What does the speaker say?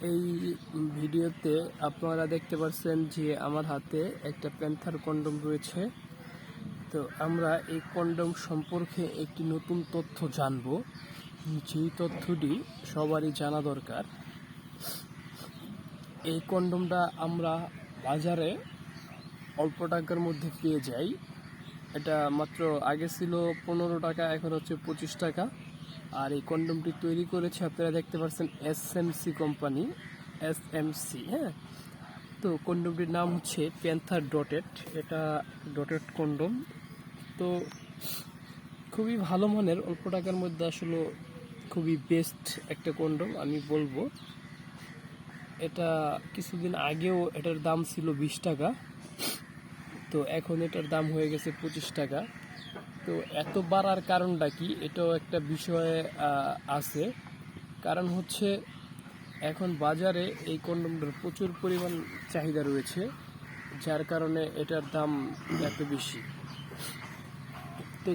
এই ভিডিওতে আপনারা দেখতে পাচ্ছেন যে আমার হাতে একটা প্যান্থার কন্ডম রয়েছে। তো আমরা এই কন্ডম সম্পর্কে একটি নতুন তথ্য জানব, যেই তথ্যটি সবারই জানা দরকার। এই কন্ডমটা আমরা বাজারে অল্প টাকার মধ্যে পেয়ে যাই। এটা মাত্র আগে ছিল 15 টাকা, এখন হচ্ছে 25 টাকা। আর এই কন্ডমটি তৈরি করেছে, আপনারা দেখতে পাচ্ছেন, এসএমসি কোম্পানি, এসএমসি। হ্যাঁ, তো কন্ডমটির নাম হচ্ছে প্যান্থার ডটেড। এটা ডটেড কন্ডম। তো খুবই ভালো মানের, অল্প টাকার মধ্যে আসলে খুবই বেস্ট একটা কন্ডম আমি বলবো। এটা কিছুদিন আগেও এটার দাম ছিল 20 টাকা, তো এখন এটার দাম হয়ে গেছে 25 টাকা। তো এত বাড়ার কারণটা কি, এটাও একটা বিষয় আছে। কারণ হচ্ছে এখন বাজারে এই কন্ডমটার প্রচুর পরিমাণ চাহিদা রয়েছে, যার কারণে এটার দাম এত বেশি। তো